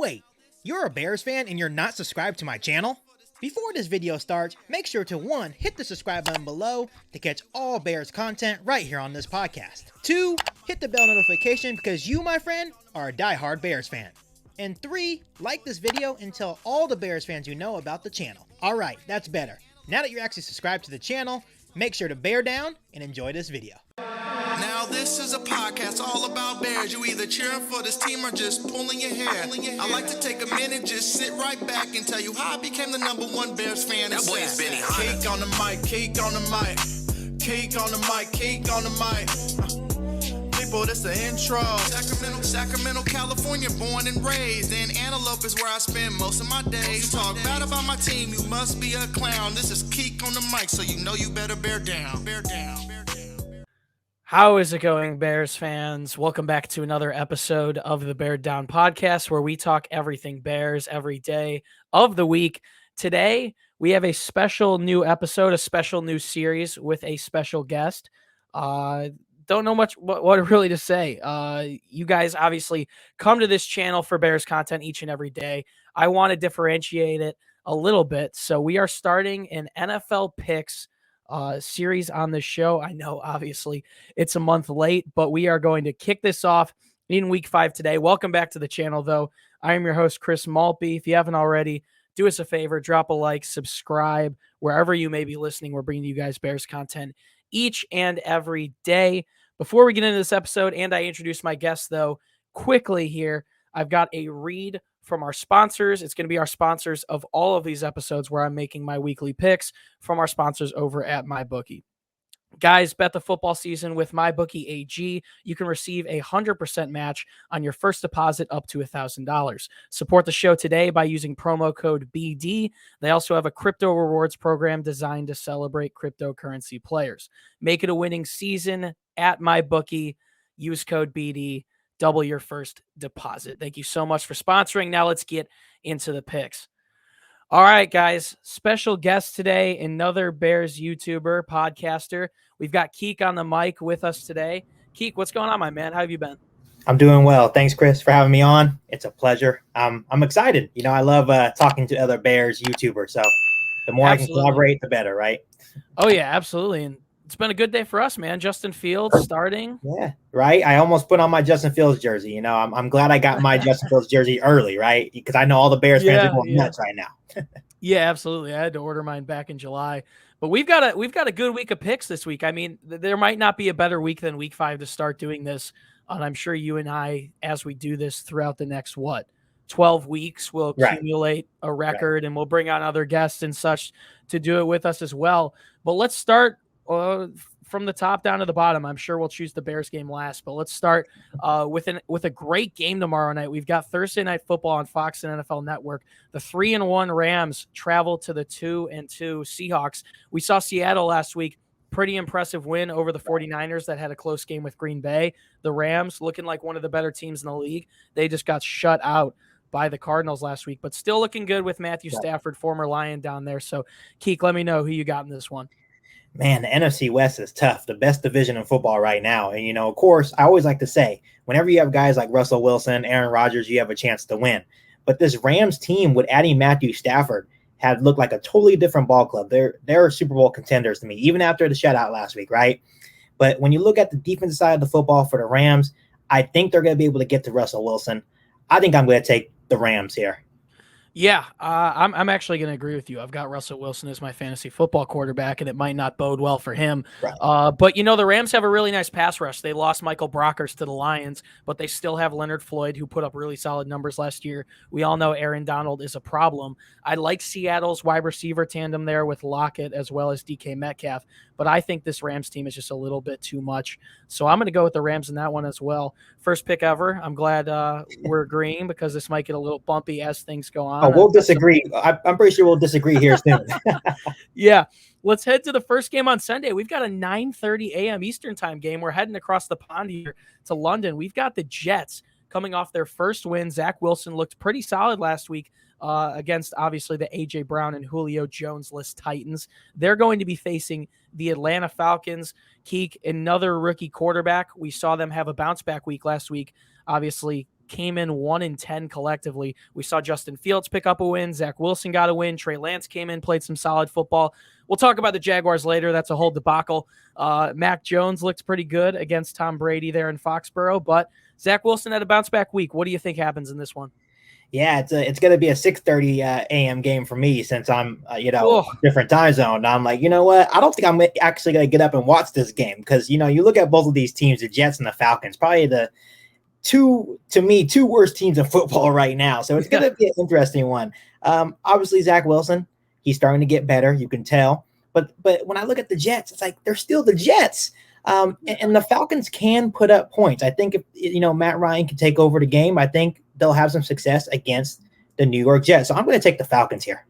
Wait, you're a Bears fan and you're not subscribed to my channel? Before this video starts, make sure to 1. Hit the subscribe button below to catch all Bears content right here on this podcast. 2. Hit the bell notification because you, my friend, are a diehard Bears fan. And 3. Like this video and tell all the Bears fans you know about the channel. Alright, that's better. Now that you're actually subscribed to the channel, make sure to bear down and enjoy this video. Now this is a podcast all about Bears. You either cheering for this team or just pulling your hair. I like to take a minute, just sit right back and tell you how I became the #1 Bears fan. That boy is Benny Hunter. Cake on the mic, cake on the mic, cake on the mic, cake on the mic. People, this the intro. Sacramento, California, born and raised. And Antelope is where I spend most of my days. Talk bad about my team, you must be a clown. This is Keek on the mic, so you know you better bear down. Bear down. How is it going, Bears fans? Welcome back to another episode of the Bear Down podcast, where we talk everything Bears every day of the week. Today, we have a special new episode, a special new series with a special guest. Don't know much what really to say. You guys obviously come to this channel for Bears content each and every day. I want to differentiate it a little bit. So we are starting an NFL picks series on the show. I know obviously it's a month late, but we are going to kick this off in week 5 today. Welcome back to the channel, though. I am your host, Chris Maltby. If you haven't already, do us a favor, drop a like, subscribe wherever you may be listening. We're bringing you guys Bears content each and every day. Before we get into this episode and I introduce my guest, though, quickly here, I've got a read from our sponsors. It's going to be our sponsors of all of these episodes where I'm making my weekly picks from our sponsors over at MyBookie. Guys, bet the football season with MyBookie AG. You can receive a 100% match on your first deposit up to $1,000. Support the show today by using promo code BD. They also have a crypto rewards program designed to celebrate cryptocurrency players. Make it a winning season at MyBookie. Use code BD. Double your first deposit. Thank you so much for sponsoring. Now let's get into the picks. All right, guys. Special guest today, another Bears YouTuber, podcaster. We've got Keek on the mic with us today. Keek, what's going on, my man? How have you been? I'm doing well. Thanks, Chris, for having me on. It's a pleasure. I'm excited. You know, I love talking to other Bears YouTubers. So the more I can collaborate, the better, right? Oh, yeah, absolutely. And it's been a good day for us, man. Justin Fields starting. Yeah, right. I almost put on my Justin Fields jersey. You know, I'm glad I got my Justin Fields jersey early, right? Because I know all the Bears fans are going nuts right now. Yeah, absolutely. I had to order mine back in July. But we've got a good week of picks this week. I mean, there might not be a better week than week 5 to start doing this. And I'm sure you and I, as we do this throughout the next, 12 weeks, we'll accumulate a record and we'll bring on other guests and such to do it with us as well. But let's start from the top down to the bottom. I'm sure we'll choose the Bears game last, but let's start with a great game tomorrow night. We've got Thursday Night Football on Fox and NFL Network. The 3-1 Rams travel to the 2-2 Seahawks. We saw Seattle last week. Pretty impressive win over the 49ers that had a close game with Green Bay. The Rams looking like one of the better teams in the league. They just got shut out by the Cardinals last week, but still looking good with Matthew Stafford, former Lion, down there. So, Keek, let me know who you got in this one. Man, the NFC West is tough, the best division in football right now. And, you know, of course, I always like to say, whenever you have guys like Russell Wilson, Aaron Rodgers, you have a chance to win. But this Rams team with adding Matthew Stafford had looked like a totally different ball club. They're Super Bowl contenders to me, even after the shutout last week, right? But when you look at the defensive side of the football for the Rams, I think they're going to be able to get to Russell Wilson. I think I'm going to take the Rams here. Yeah, I'm actually going to agree with you. I've got Russell Wilson as my fantasy football quarterback, and it might not bode well for him. Right. But, you know, the Rams have a really nice pass rush. They lost Michael Brockers to the Lions, but they still have Leonard Floyd, who put up really solid numbers last year. We all know Aaron Donald is a problem. I like Seattle's wide receiver tandem there with Lockett as well as DK Metcalf, but I think this Rams team is just a little bit too much. So I'm going to go with the Rams in that one as well. First pick ever. I'm glad we're agreeing because this might get a little bumpy as things go on. Oh, we'll disagree. I'm pretty sure we'll disagree here soon. Yeah. Let's head to the first game on Sunday. We've got a 9:30 a.m. Eastern time game. We're heading across the pond here to London. We've got the Jets coming off their first win. Zach Wilson looked pretty solid last week against, obviously, the A.J. Brown and Julio Jones-less Titans. They're going to be facing the Atlanta Falcons. Keek, another rookie quarterback. We saw them have a bounce-back week last week, obviously came in 1-10 collectively. We saw Justin Fields pick up a win. Zach Wilson got a win. Trey Lance came in, played some solid football. We'll talk about the Jaguars later. That's a whole debacle. Mac Jones looked pretty good against Tom Brady there in Foxborough, but Zach Wilson had a bounce-back week. What do you think happens in this one? Yeah, it's going to be a 6:30 a.m. game for me since I'm different time zone. I'm like, you know what? I don't think I'm actually going to get up and watch this game because you look at both of these teams, the Jets and the Falcons, probably the two worst teams in football right now. So it's going to be an interesting one. Obviously, Zach Wilson, he's starting to get better. You can tell. But when I look at the Jets, it's like they're still the Jets. And the Falcons can put up points. I think if Matt Ryan can take over the game, I think they'll have some success against the New York Jets. So I'm going to take the Falcons here.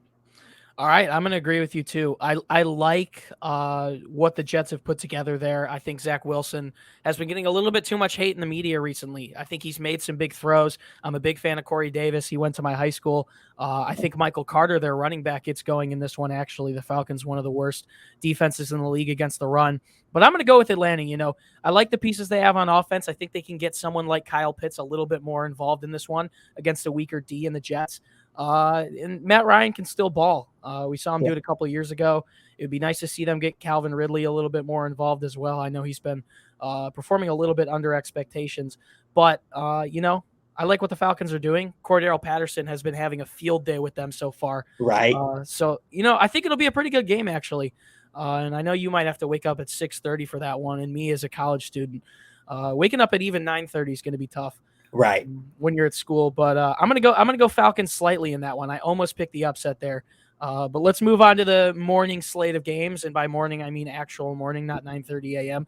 All right, I'm going to agree with you too. I like what the Jets have put together there. I think Zach Wilson has been getting a little bit too much hate in the media recently. I think he's made some big throws. I'm a big fan of Corey Davis. He went to my high school. I think Michael Carter, their running back, gets going in this one, actually. The Falcons, one of the worst defenses in the league against the run. But I'm going to go with Atlanta. I like the pieces they have on offense. I think they can get someone like Kyle Pitts a little bit more involved in this one against a weaker D in the Jets. And Matt Ryan can still ball. We saw him do it a couple of years ago. It would be nice to see them get Calvin Ridley a little bit more involved as well. I know he's been performing a little bit under expectations, but I like what the Falcons are doing. Cordero Patterson has been having a field day with them so far. Right. So I think it'll be a pretty good game, actually. And I know you might have to wake up at 6:30 for that one. And me as a college student, waking up at even 9:30 is going to be tough. Right. When you're at school, but I'm gonna go Falcons slightly in that one. I almost picked the upset there, but let's move on to the morning slate of games, and by morning I mean actual morning, not 9:30 a.m.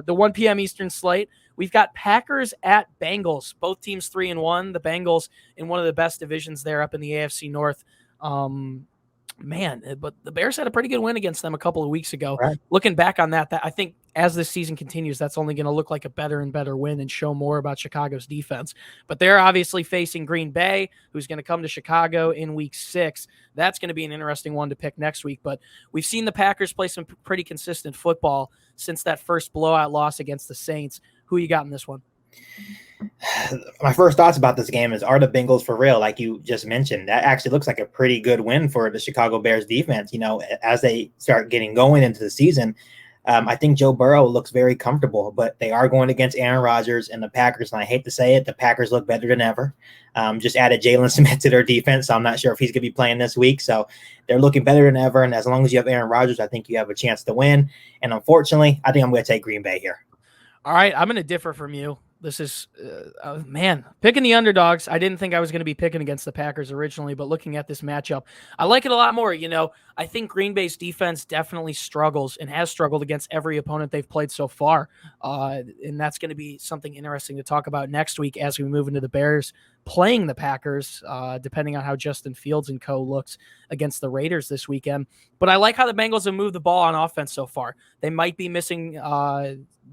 The 1 p.m. Eastern slate. We've got Packers at Bengals. Both teams 3-1. The Bengals in one of the best divisions there up in the AFC North. But the Bears had a pretty good win against them a couple of weeks ago. Right. Looking back on that I think as this season continues, that's only going to look like a better and better win and show more about Chicago's defense. But they're obviously facing Green Bay, who's going to come to Chicago in week 6. That's going to be an interesting one to pick next week. But we've seen the Packers play some pretty consistent football since that first blowout loss against the Saints. Who you got in this one? My first thoughts about this game is, are the Bengals for real? Like you just mentioned, that actually looks like a pretty good win for the Chicago Bears defense. As they start getting going into the season, I think Joe Burrow looks very comfortable, but they are going against Aaron Rodgers and the Packers. And I hate to say it, the Packers look better than ever. Just added Jalen Smith to their defense, so I'm not sure if he's going to be playing this week. So they're looking better than ever. And as long as you have Aaron Rodgers, I think you have a chance to win. And unfortunately, I think I'm going to take Green Bay here. All right, I'm going to differ from you. This is, picking the underdogs. I didn't think I was going to be picking against the Packers originally, but looking at this matchup, I like it a lot more. I think Green Bay's defense definitely struggles and has struggled against every opponent they've played so far. And that's going to be something interesting to talk about next week as we move into the Bears playing the Packers, depending on how Justin Fields and co looks against the Raiders this weekend. But I like how the Bengals have moved the ball on offense so far. They might be missing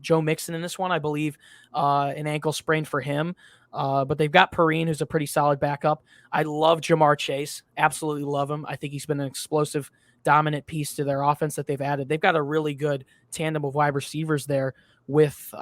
Joe Mixon in this one, I believe, an ankle sprain for him. But they've got Perrine, who's a pretty solid backup. I love Jamar Chase. Absolutely love him. I think he's been an explosive, dominant piece to their offense that they've added. They've got a really good tandem of wide receivers there with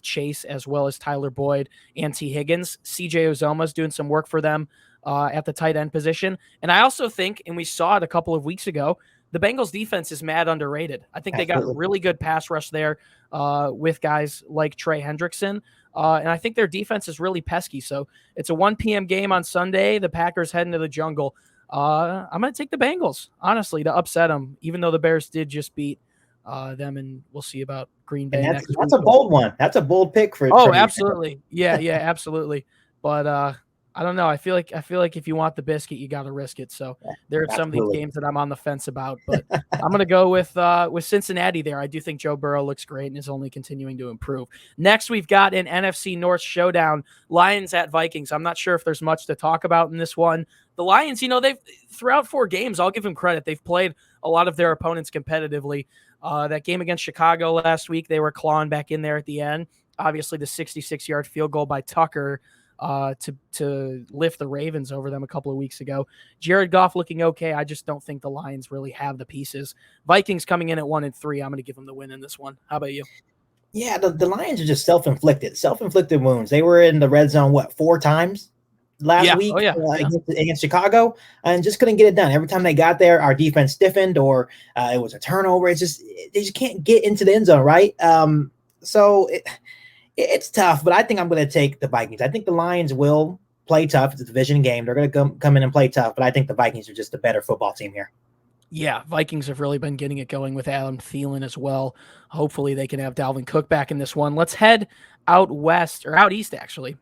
Chase as well as Tyler Boyd and T. Higgins. CJ Uzomah's doing some work for them at the tight end position. And I also think, and we saw it a couple of weeks ago, the Bengals defense is mad underrated. I think they got a really good pass rush there with guys like Trey Hendrickson. And I think their defense is really pesky. So it's a 1 p.m. game on Sunday. The Packers head into the jungle. I'm going to take the Bengals, honestly, to upset them, even though the Bears did just beat them. And we'll see about Green Bay next week. That's a bold one. That's a bold pick for absolutely. Yeah, absolutely. But I don't know. I feel like if you want the biscuit, you got to risk it. So there are some of these games that I'm on the fence about, but I'm going to go with Cincinnati there. I do think Joe Burrow looks great and is only continuing to improve. Next, we've got an NFC North showdown, Lions at Vikings. I'm not sure if there's much to talk about in this one. The Lions, they've throughout 4 games, I'll give them credit. They've played a lot of their opponents competitively. That game against Chicago last week, they were clawing back in there at the end. Obviously, the 66-yard field goal by Tucker to lift the Ravens over them a couple of weeks ago. Jared Goff looking okay. I just don't think the Lions really have the pieces. Vikings coming in at 1-3. I'm going to give them the win in this one. How about you? Yeah, the Lions are just self-inflicted wounds. They were in the red zone, 4 times last Yeah. Oh, week yeah. Yeah. against Chicago, and just couldn't get it done. Every time they got there, our defense stiffened, or it was a turnover. It's just they just can't get into the end zone, right? So it's tough, but I think I'm going to take the Vikings. I think the Lions will play tough. It's a division game. They're going to come in and play tough, but I think the Vikings are just a better football team here. Yeah, Vikings have really been getting it going with Adam Thielen as well. Hopefully they can have Dalvin Cook back in this one. Let's head out east, actually,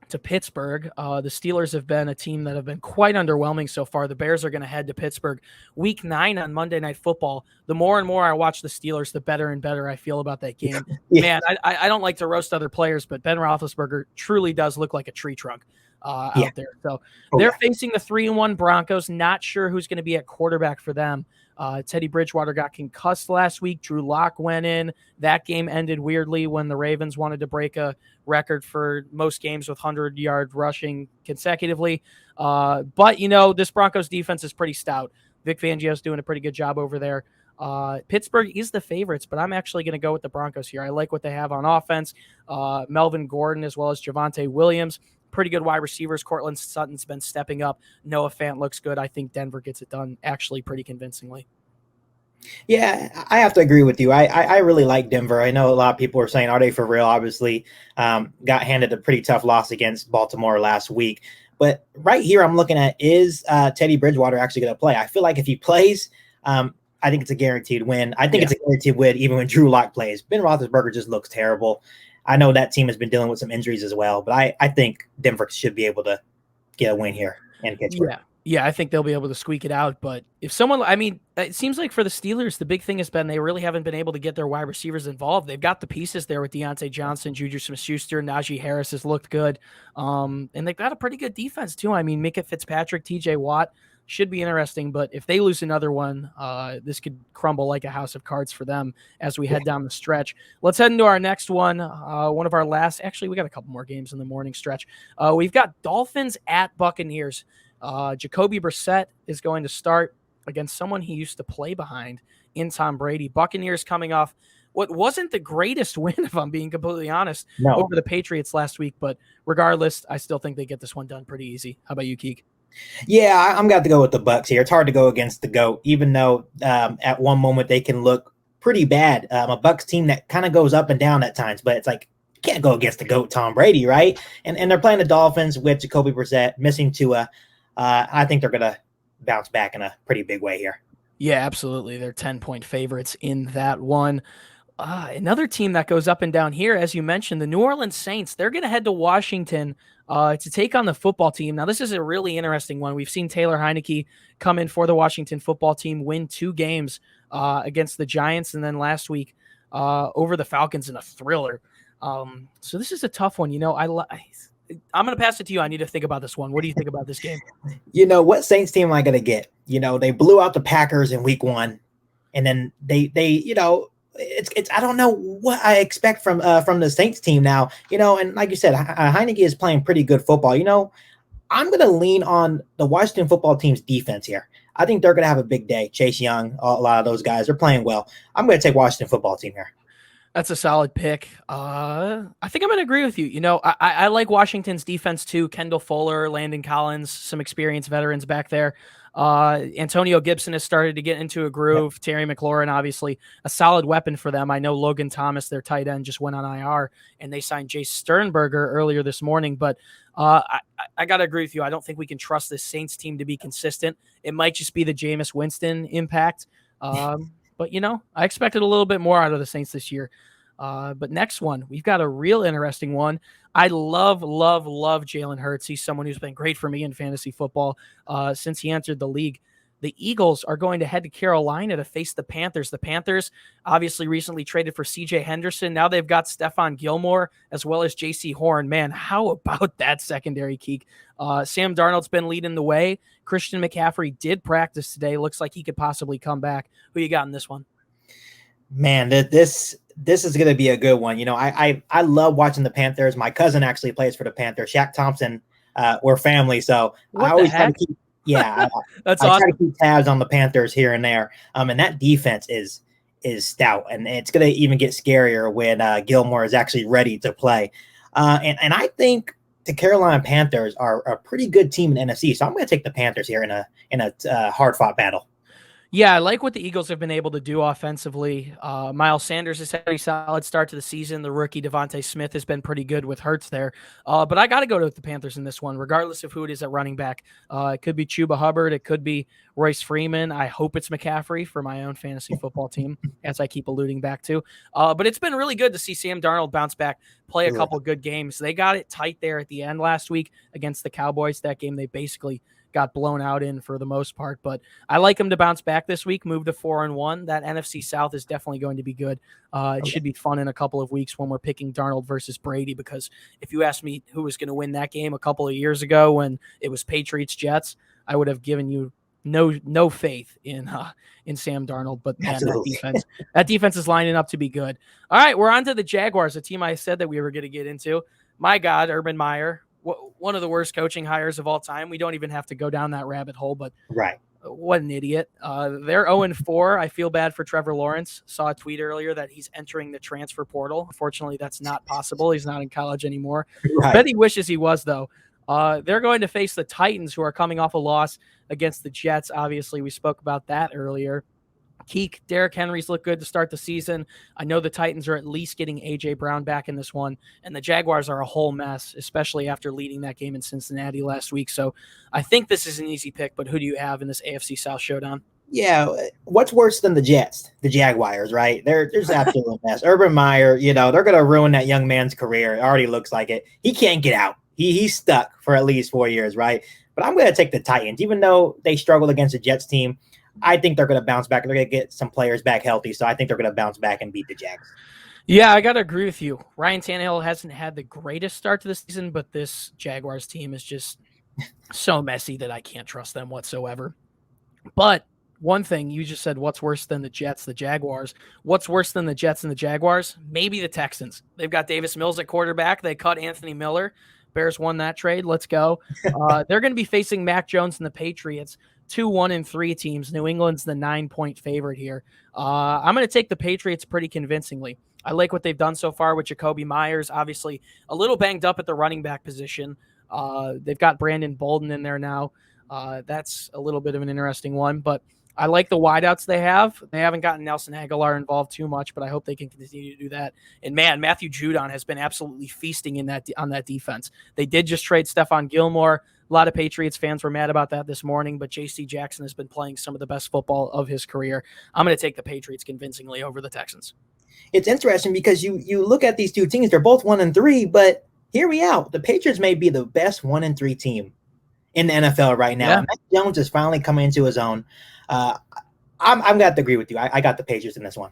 to Pittsburgh. The Steelers have been a team that have been quite underwhelming so far. The Bears are going to head to Pittsburgh Week 9 on Monday Night Football. The more and more I watch the Steelers, the better and better I feel about that game. Yeah. Man, I don't like to roast other players, but Ben Roethlisberger truly does look like a tree trunk out there. So they're facing the 3-1 Broncos. Not sure who's going to be at quarterback for them. Teddy Bridgewater got concussed last week. Drew Lock went in. That game ended weirdly when the Ravens wanted to break a record for most games with 100-yard rushing consecutively. But, this Broncos defense is pretty stout. Vic Fangio's doing a pretty good job over there. Pittsburgh is the favorites, but I'm actually going to go with the Broncos here. I like what they have on offense. Melvin Gordon as well as Javonte Williams. Pretty good wide receivers. Cortland Sutton's been stepping up. Noah Fant looks good. I think Denver gets it done actually pretty convincingly. Yeah, I have to agree with you. I really like Denver. I know a lot of people are saying, are they for real? Obviously, got handed a pretty tough loss against Baltimore last week. But right here, I'm looking at, is Teddy Bridgewater actually going to play? I feel like if he plays, I think it's a guaranteed win. I think it's a guaranteed win even when Drew Lock plays. Ben Roethlisberger just looks terrible. I know that team has been dealing with some injuries as well, but I think Denver should be able to get a win here in Pittsburgh. Yeah, I think they'll be able to squeak it out. But if it seems like for the Steelers, the big thing has been they really haven't been able to get their wide receivers involved. They've got the pieces there with Deontay Johnson, Juju Smith-Schuster, Najee Harris has looked good. And they've got a pretty good defense too. I mean, Micah Fitzpatrick, TJ Watt should be interesting, but if they lose another one, this could crumble like a house of cards for them as we head down the stretch. Let's head into our next one. One of our last, actually, we got a couple more games in the morning stretch. We've got Dolphins at Buccaneers. Jacoby Brissett is going to start against someone he used to play behind in Tom Brady. Buccaneers coming off what wasn't the greatest win, if I'm being completely honest, over the Patriots last week. But regardless, I still think they get this one done pretty easy. How about you, Keek? Yeah, I'm going to go with the Bucs here. It's hard to go against the GOAT, even though at one moment they can look pretty bad. A Bucs team that kind of goes up and down at times, but it's like, you can't go against the GOAT Tom Brady, right? And they're playing the Dolphins with Jacoby Brissett, missing Tua. I think they're going to bounce back in a pretty big way here. Yeah, absolutely. They're 10-point favorites in that one. Another team that goes up and down here, as you mentioned, the New Orleans Saints, they're going to head to Washington to take on the football team. Now, this is a really interesting one. We've seen Taylor Heineke come in for the Washington football team, win 2 games against the Giants, and then last week over the Falcons in a thriller. So this is a tough one. I'm going to pass it to you. I need to think about this one. What do you think about this game? What Saints team am I going to get? They blew out the Packers in week 1, and then they it's I don't know what I expect from the Saints team now. And like you said, Heineke is playing pretty good football. I'm going to lean on the Washington football team's defense here. I think they're going to have a big day. Chase Young, a lot of those guys are playing well. I'm going to take Washington football team here. That's a solid pick. I think I'm going to agree with you. I like Washington's defense too. Kendall Fuller, Landon Collins, some experienced veterans back there. Antonio Gibson has started to get into a groove. Yep. Terry McLaurin, obviously, a solid weapon for them. I know Logan Thomas, their tight end, just went on IR, and they signed Jace Sternberger earlier this morning. But I got to agree with you. I don't think we can trust this Saints team to be consistent. It might just be the Jameis Winston impact. But, I expected a little bit more out of the Saints this year. But next one, we've got a real interesting one. I love Jalen Hurts. He's someone who's been great for me in fantasy football since he entered the league. The Eagles are going to head to Carolina to face the Panthers. The Panthers obviously recently traded for C.J. Henderson. Now they've got Stephon Gilmore as well as J.C. Horn. Man, how about that secondary, Keek? Sam Darnold's been leading the way. Christian McCaffrey did practice today. Looks like he could possibly come back. Who you got in this one? Man, this is going to be a good one. I love watching the Panthers. My cousin actually plays for the Panthers. Shaq Thompson, we're family, so I always try to keep. Yeah, That's I awesome. try to keep tabs on the Panthers here and there. And that defense is is stout, and it's going to even get scarier when Gilmore is actually ready to play. And I think the Carolina Panthers are a pretty good team in the NFC, so I'm going to take the Panthers here in a hard-fought battle. Yeah, I like what the Eagles have been able to do offensively. Miles Sanders has had a solid start to the season. The rookie Devontae Smith has been pretty good with Hurts there. But I got to go with the Panthers in this one, regardless of who it is at running back. It could be Chuba Hubbard. It could be Royce Freeman. I hope it's McCaffrey for my own fantasy football team, as I keep alluding back to. But it's been really good to see Sam Darnold bounce back, play a couple good games. They got it tight there at the end last week against the Cowboys. That game they basically got blown out in for the most part, but I like him to bounce back this week, move to 4-1. That NFC South is definitely going to be good. It should be fun in a couple of weeks when we're picking Darnold versus Brady, because if you asked me who was going to win that game a couple of years ago when it was Patriots Jets, I would have given you no faith in Sam Darnold, but man, that defense is lining up to be good. All right, we're on to the Jaguars, a team I said that we were going to get into. My God, Urban Meyer, one of the worst coaching hires of all time. We don't even have to go down that rabbit hole, but what an idiot. They're 0-4. I feel bad for Trevor Lawrence. Saw a tweet earlier that he's entering the transfer portal. Unfortunately, that's not possible. He's not in college anymore. Bet he wishes he was, though. They're going to face the Titans, who are coming off a loss against the Jets. Obviously, we spoke about that earlier. Keek, Derrick Henry's look good to start the season. I know the Titans are at least getting A.J. Brown back in this one, and the Jaguars are a whole mess, especially after leading that game in Cincinnati last week. So I think this is an easy pick, but who do you have in this AFC South showdown? Yeah, what's worse than the Jets? The Jaguars, right? There's absolute mess. Urban Meyer, they're going to ruin that young man's career. It already looks like it. He can't get out. He's stuck for at least 4 years, right? But I'm going to take the Titans, even though they struggled against the Jets team. I think they're going to bounce back. They're going to get some players back healthy, so I think they're going to bounce back and beat the Jags. Yeah, I got to agree with you. Ryan Tannehill hasn't had the greatest start to the season, but this Jaguars team is just so messy that I can't trust them whatsoever. But one thing, you just said, what's worse than the Jets, the Jaguars? What's worse than the Jets and the Jaguars? Maybe the Texans. They've got Davis Mills at quarterback. They cut Anthony Miller. Bears won that trade. Let's go. They're going to be facing Mac Jones and the Patriots. 2 1-3 teams. New England's the 9-point favorite here. I'm going to take the Patriots pretty convincingly. I like what they've done so far with Jacoby Myers, obviously a little banged up at the running back position. They've got Brandon Bolden in there now. That's a little bit of an interesting one, but I like the wideouts they have. They haven't gotten Nelson Aguilar involved too much, but I hope they can continue to do that. And man, Matthew Judon has been absolutely feasting on that defense. They did just trade Stephon Gilmore. A lot of Patriots fans were mad about that this morning, but J.C. Jackson has been playing some of the best football of his career. I'm going to take the Patriots convincingly over the Texans. It's interesting because you look at these two teams, they're both 1-3, but hear me out. The Patriots may be the best 1-3 team in the NFL right now. Yeah. Mac Jones is finally coming into his own. I'm going to have to agree with you. I got the Patriots in this one.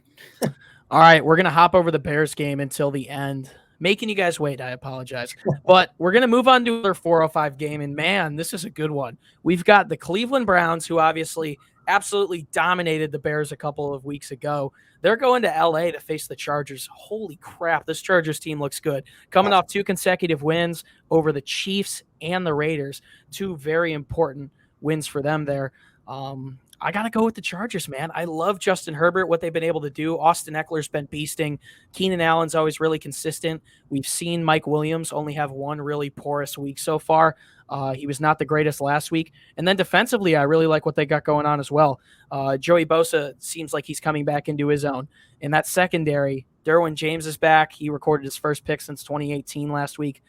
All right, we're going to hop over the Bears game until the end. Making you guys wait, I apologize. But we're going to move on to their 4:05 game, and man, this is a good one. We've got the Cleveland Browns, who obviously absolutely dominated the Bears a couple of weeks ago. They're going to L.A. to face the Chargers. Holy crap, this Chargers team looks good. Coming off 2 consecutive wins over the Chiefs and the Raiders, 2 very important wins for them there. I got to go with the Chargers, man. I love Justin Herbert, what they've been able to do. Austin Eckler's been beasting. Keenan Allen's always really consistent. We've seen Mike Williams only have 1 really porous week so far. He was not the greatest last week. And then defensively, I really like what they got going on as well. Joey Bosa seems like he's coming back into his own. In that secondary, Derwin James is back. He recorded his first pick since 2018 last week.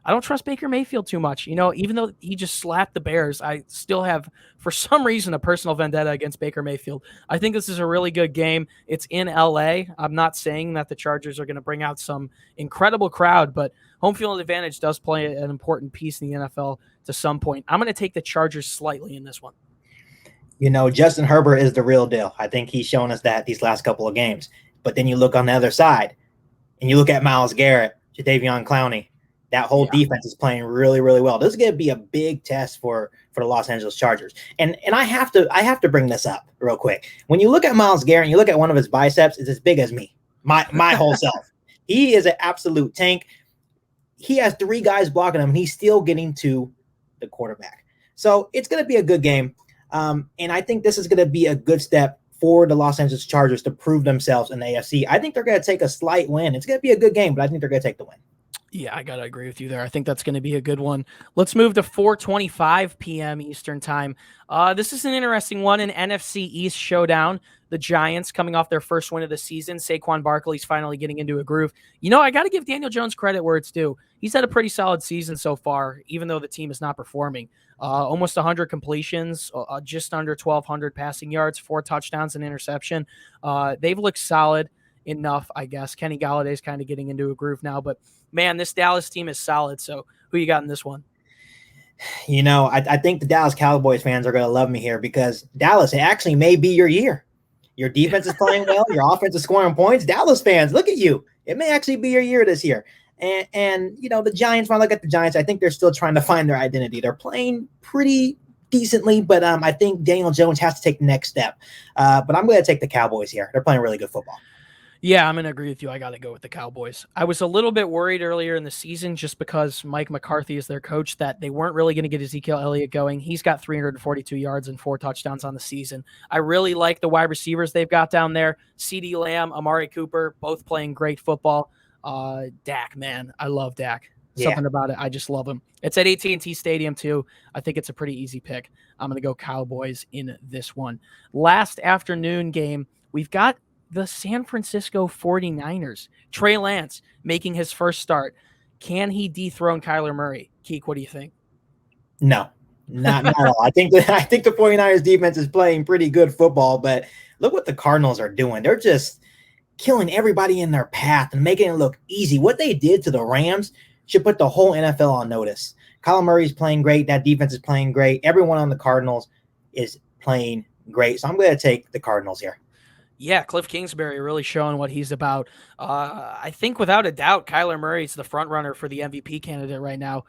I don't trust Baker Mayfield too much. Even though he just slapped the Bears, I still have, for some reason, a personal vendetta against Baker Mayfield. I think this is a really good game. It's in L.A. I'm not saying that the Chargers are going to bring out some incredible crowd, but home field advantage does play an important piece in the NFL to some point. I'm going to take the Chargers slightly in this one. Justin Herbert is the real deal. I think he's shown us that these last couple of games. But then you look on the other side, and you look at Myles Garrett, Jadeveon Clowney. That whole defense is playing really, really well. This is going to be a big test for the Los Angeles Chargers. And I have to bring this up real quick. When you look at Myles Garrett and you look at one of his biceps, it's as big as me, my whole self. He is an absolute tank. He has 3 guys blocking him, and he's still getting to the quarterback. So it's going to be a good game. And I think this is going to be a good step for the Los Angeles Chargers to prove themselves in the AFC. I think they're going to take a slight win. It's going to be a good game, but I think they're going to take the win. Yeah, I got to agree with you there. I think that's going to be a good one. Let's move to 4:25 p.m. Eastern time. This is an interesting one, an NFC East showdown. The Giants coming off their first win of the season. Saquon Barkley's finally getting into a groove. I got to give Daniel Jones credit where it's due. He's had a pretty solid season so far, even though the team is not performing. Almost 100 completions, just under 1,200 passing yards, 4 touchdowns, and interception. They've looked solid enough, I guess. Kenny Galladay's kind of getting into a groove now, but man, this Dallas team is solid. So who you got in this one? I think the Dallas Cowboys fans are going to love me here because Dallas, it actually may be your year. Your defense is playing well. Your offense is scoring points. Dallas fans, look at you. It may actually be your year this year. And the Giants, when I look at the Giants, I think they're still trying to find their identity. They're playing pretty decently, but I think Daniel Jones has to take the next step. But I'm going to take the Cowboys here. They're playing really good football. Yeah, I'm going to agree with you. I got to go with the Cowboys. I was a little bit worried earlier in the season just because Mike McCarthy is their coach that they weren't really going to get Ezekiel Elliott going. He's got 342 yards and 4 touchdowns on the season. I really like the wide receivers they've got down there. CeeDee Lamb, Amari Cooper, both playing great football. Dak, man, I love Dak. Something about it. I just love him. It's at AT&T Stadium too. I think it's a pretty easy pick. I'm going to go Cowboys in this one. Last afternoon game, we've got the San Francisco 49ers. Trey Lance making his first start. Can he dethrone Kyler Murray? Keek, what do you think? No, not at all. I think the 49ers defense is playing pretty good football, but look what the Cardinals are doing. They're just killing everybody in their path and making it look easy. What they did to the Rams should put the whole NFL on notice. Kyler Murray's playing great. That defense is playing great. Everyone on the Cardinals is playing great. So I'm going to take the Cardinals here. Yeah, Cliff Kingsbury really showing what he's about. I think without a doubt, Kyler Murray's the front runner for the MVP candidate right now.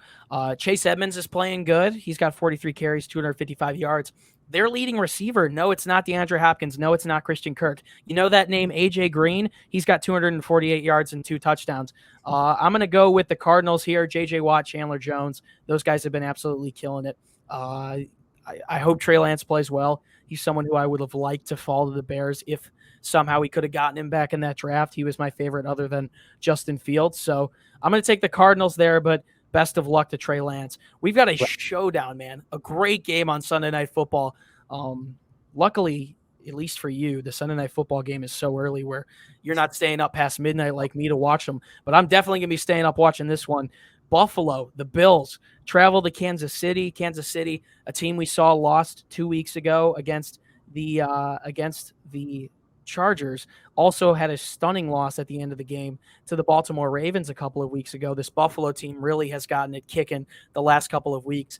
Chase Edmonds is playing good. He's got 43 carries, 255 yards. Their leading receiver, no, it's not DeAndre Hopkins. No, it's not Christian Kirk. You know that name, A.J. Green? He's got 248 yards and 2 touchdowns. I'm going to go with the Cardinals here. J.J. Watt, Chandler Jones. Those guys have been absolutely killing it. I hope Trey Lance plays well. He's someone who I would have liked to fall to the Bears if somehow we could have gotten him back in that draft. He was my favorite other than Justin Fields. So I'm going to take the Cardinals there, but best of luck to Trey Lance. We've got a showdown, man. A great game on Sunday Night Football. Luckily, at least for you, the Sunday Night Football game is so early where you're not staying up past midnight like me to watch them. But I'm definitely going to be staying up watching this one. Buffalo, the Bills, travel to Kansas City. Kansas City, a team we saw lost 2 weeks ago against the Chargers, also had a stunning loss at the end of the game to the Baltimore Ravens a couple of weeks ago. This Buffalo team really has gotten it kicking the last couple of weeks.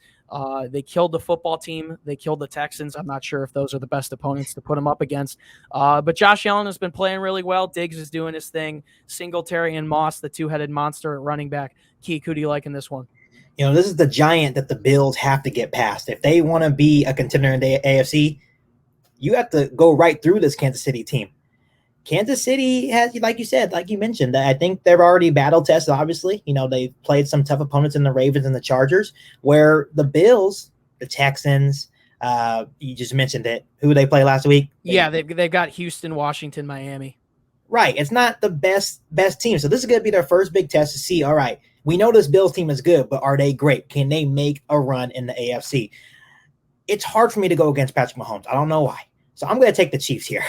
They killed the football team. They killed the Texans. I'm not sure if those are the best opponents to put them up against. But Josh Allen has been playing really well. Diggs is doing his thing. Singletary and Moss, the two-headed monster at running back. Keek, who do you like in this one? This is the giant that the Bills have to get past. If they want to be a contender in the AFC, you have to go right through this Kansas City team. Kansas City has, like you said, like you mentioned, I think they're already battle tested, obviously. They've played some tough opponents in the Ravens and the Chargers, where the Bills, the Texans, you just mentioned it. Who they play last week? Yeah, they've got Houston, Washington, Miami. Right. It's not the best team. So this is going to be their first big test to see, all right, we know this Bills team is good, but are they great? Can they make a run in the AFC? It's hard for me to go against Patrick Mahomes. I don't know why. So I'm going to take the Chiefs here.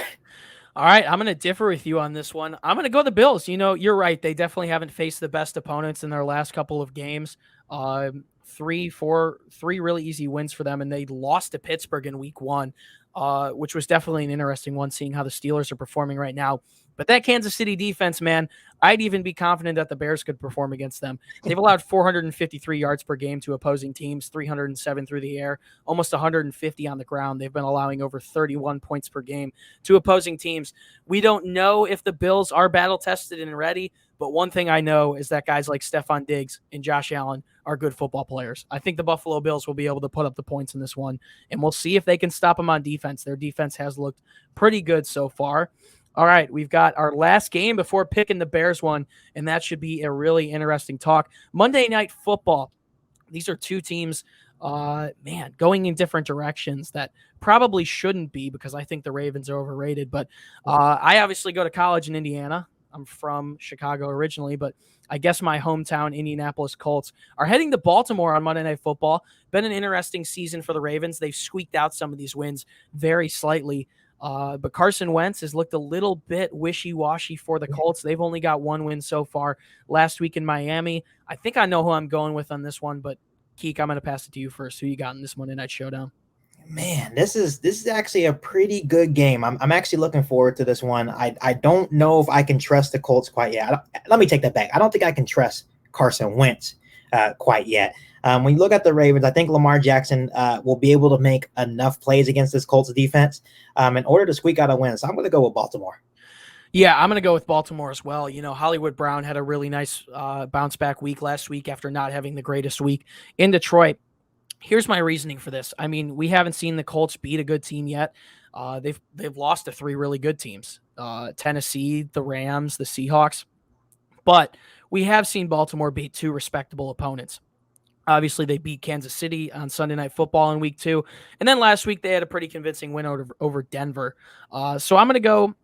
All right, I'm going to differ with you on this one. I'm going to go the Bills. You're right. They definitely haven't faced the best opponents in their last couple of games. 3 really easy wins for them, and they lost to Pittsburgh in week 1, which was definitely an interesting one, seeing how the Steelers are performing right now. But that Kansas City defense, man, I'd even be confident that the Bears could perform against them. They've allowed 453 yards per game to opposing teams, 307 through the air, almost 150 on the ground. They've been allowing over 31 points per game to opposing teams. We don't know if the Bills are battle-tested and ready, but one thing I know is that guys like Stephon Diggs and Josh Allen are good football players. I think the Buffalo Bills will be able to put up the points in this one, and we'll see if they can stop them on defense. Their defense has looked pretty good so far. All right, we've got our last game before picking the Bears one, and that should be a really interesting talk. Monday Night Football. These are two teams man, going in different directions that probably shouldn't be, because I think the Ravens are overrated. But I obviously go to college in Indiana. I'm from Chicago originally, but I guess my hometown Indianapolis Colts are heading to Baltimore on Monday Night Football. Been an interesting season for the Ravens. They've squeaked out some of these wins very slightly. But Carson Wentz has looked a little bit wishy-washy for the Colts. They've only got one win so far last week in Miami. I think I know who I'm going with on this one, but Keek, I'm going to pass it to you first. Who you got in this Monday Night Showdown? Man, this is actually a pretty good game. I'm actually looking forward to this one. I don't know if I can trust the Colts quite yet. Let me take that back. I don't think I can trust Carson Wentz quite yet. When you look at the Ravens, I think Lamar Jackson will be able to make enough plays against this Colts defense in order to squeak out a win. So I'm going to go with Baltimore. Yeah, I'm going to go with Baltimore as well. You know, Hollywood Brown had a really nice bounce back week last week after not having the greatest week in Detroit. Here's my reasoning for this. I mean, we haven't seen the Colts beat a good team yet. They've lost to three really good teams: Tennessee, the Rams, the Seahawks. But we have seen Baltimore beat two respectable opponents. Obviously, they beat Kansas City on Sunday Night Football in week 2. And then last week, they had a pretty convincing win over Denver. So I'm going to go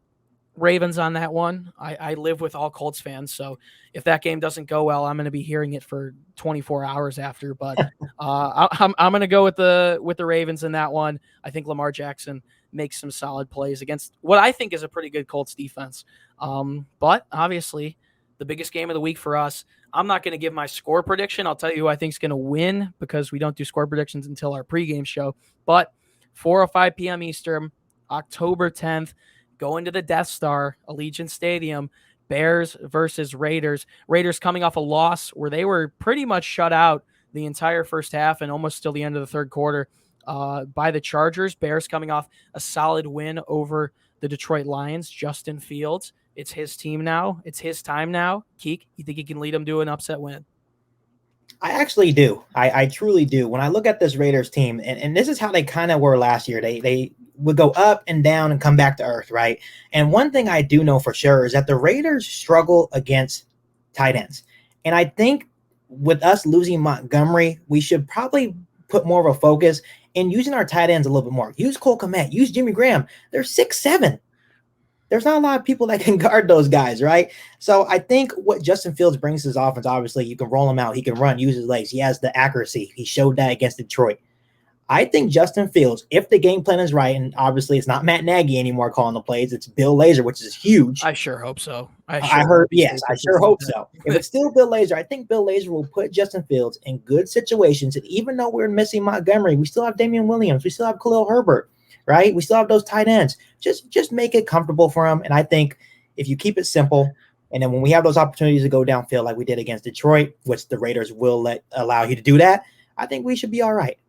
Ravens on that one. I live with all Colts fans, so if that game doesn't go well, I'm going to be hearing it for 24 hours after. But I'm going to go with the Ravens in that one. I think Lamar Jackson makes some solid plays against what I think is a pretty good Colts defense. But obviously, the biggest game of the week for us. I'm not going to give my score prediction. I'll tell you who I think is going to win, because we don't do score predictions until our pregame show. But 4:05 p.m. Eastern, October 10th. Going to the Death Star, Allegiant Stadium, Bears versus Raiders. Raiders coming off a loss where they were pretty much shut out the entire first half and almost till the end of the third quarter by the Chargers. Bears coming off a solid win over the Detroit Lions. Justin Fields, it's his team now. It's his time now. Keek, you think he can lead them to an upset win? I actually do. I truly do. When I look at this Raiders team, and this is how they kind of were last year. They would go up and down and come back to earth, right? And one thing I do know for sure is that the Raiders struggle against tight ends. And I think with us losing Montgomery, we should probably put more of a focus in using our tight ends a little bit more. Use Cole Kmet, use Jimmy Graham. They're 6'7". There's not a lot of people that can guard those guys, right? So I think what Justin Fields brings to his offense, obviously, you can roll him out. He can run, use his legs. He has the accuracy. He showed that against Detroit. I think Justin Fields, if the game plan is right, and obviously it's not Matt Nagy anymore calling the plays, it's Bill Lazor, which is huge. I sure hope so. I sure hope so. If it's still Bill Lazor, I think Bill Lazor will put Justin Fields in good situations. And even though we're missing Montgomery, we still have Damian Williams. We still have Khalil Herbert, right? We still have those tight ends. Just make it comfortable for him. And I think if you keep it simple, and then when we have those opportunities to go downfield like we did against Detroit, which the Raiders will allow you to do that, I think we should be all right.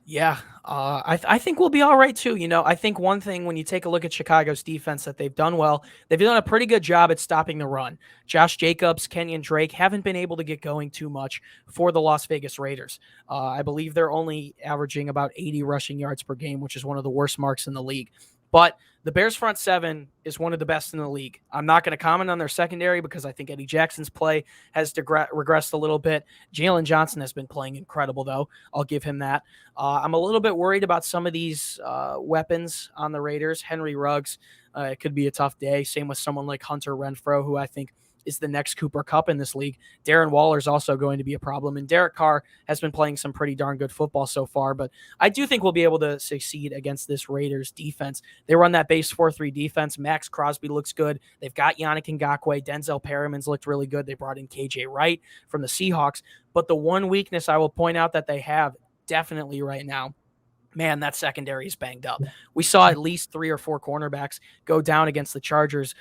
Yeah, I think we'll be all right too. You know, I think one thing when you take a look at Chicago's defense that they've done well, they've done a pretty good job at stopping the run. Josh Jacobs, Kenyon Drake haven't been able to get going too much for the Las Vegas Raiders. I believe they're only averaging about 80 rushing yards per game, which is one of the worst marks in the league. But the Bears front seven is one of the best in the league. I'm not going to comment on their secondary because I think Eddie Jackson's play has regressed a little bit. Jalen Johnson has been playing incredible, though. I'll give him that. I'm a little bit worried about some of these weapons on the Raiders. Henry Ruggs, it could be a tough day. Same with someone like Hunter Renfrow, who I think is the next Cooper Kupp in this league. Darren Waller is also going to be a problem. And Derek Carr has been playing some pretty darn good football so far. But I do think we'll be able to succeed against this Raiders defense. They run that base 4-3 defense. Max Crosby looks good. They've got Yannick Ngakoue. Denzel Perriman's looked really good. They brought in KJ Wright from the Seahawks. But the one weakness I will point out that they have definitely right now, man, that secondary is banged up. We saw at least 3 or 4 cornerbacks go down against the Chargers.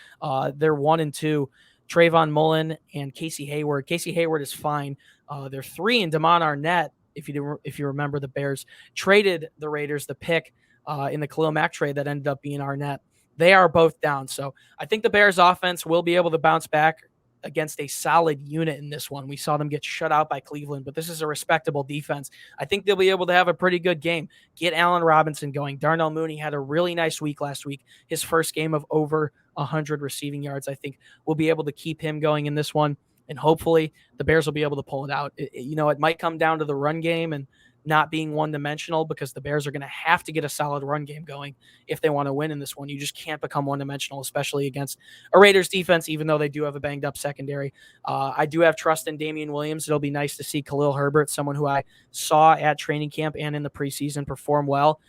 They're 1 and 2. Trayvon Mullen and Casey Hayward. Casey Hayward is fine. They're 3, and Damon Arnett, if you remember, the Bears traded the Raiders the pick in the Khalil Mack trade that ended up being Arnett. They are both down. So I think the Bears offense will be able to bounce back against a solid unit in this one. We saw them get shut out by Cleveland, but this is a respectable defense. I think they'll be able to have a pretty good game. Get Allen Robinson going. Darnell Mooney had a really nice week last week. His first game of over 100 receiving yards. I think we'll be able to keep him going in this one, and hopefully the Bears will be able to pull it out. It might come down to the run game, and not being one-dimensional, because the Bears are going to have to get a solid run game going if they want to win in this one. You just can't become one-dimensional, especially against a Raiders defense, even though they do have a banged-up secondary. I do have trust in Damian Williams. It'll be nice to see Khalil Herbert, someone who I saw at training camp and in the preseason, perform well.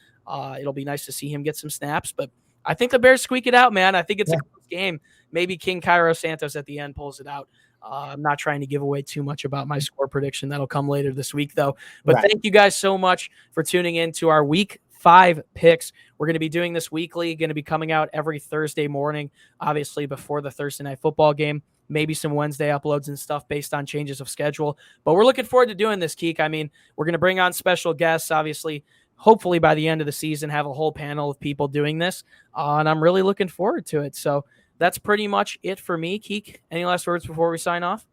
It'll be nice to see him get some snaps, but I think the Bears squeak it out, man. I think it's a close game. Maybe King Cairo Santos at the end pulls it out. I'm not trying to give away too much about my score prediction. That'll come later this week, though. But Thank you guys so much for tuning in to our Week 5 picks. We're going to be doing this weekly, going to be coming out every Thursday morning, obviously before the Thursday night football game. Maybe some Wednesday uploads and stuff based on changes of schedule. But we're looking forward to doing this, Keek. I mean, we're going to bring on special guests, obviously. Hopefully by the end of the season, have a whole panel of people doing this. And I'm really looking forward to it. So that's pretty much it for me. Keek, any last words before we sign off?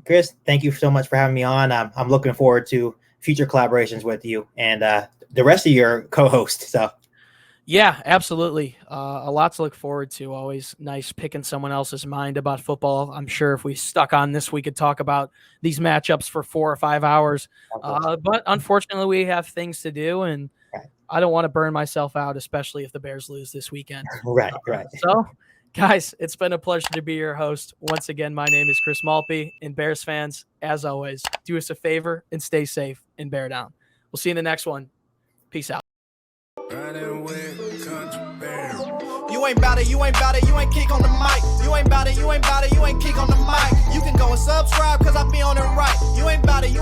Chris, thank you so much for having me on. I'm looking forward to future collaborations with you and the rest of your co-hosts. So, yeah, absolutely. A lot to look forward to. Always nice picking someone else's mind about football. I'm sure if we stuck on this, we could talk about these matchups for 4 or 5 hours. But unfortunately, we have things to do, and I don't want to burn myself out, especially if the Bears lose this weekend. Right. So, guys, it's been a pleasure to be your host. Once again, my name is Chris Malpe, and Bears fans, as always, do us a favor and stay safe and bear down. We'll see you in the next one. Peace out. You ain't bout it, you ain't bout it, you ain't kick on the mic. You ain't bout it, you ain't bout it, you ain't kick on the mic. You can go and subscribe, cause I be on it right. You ain't bout it, you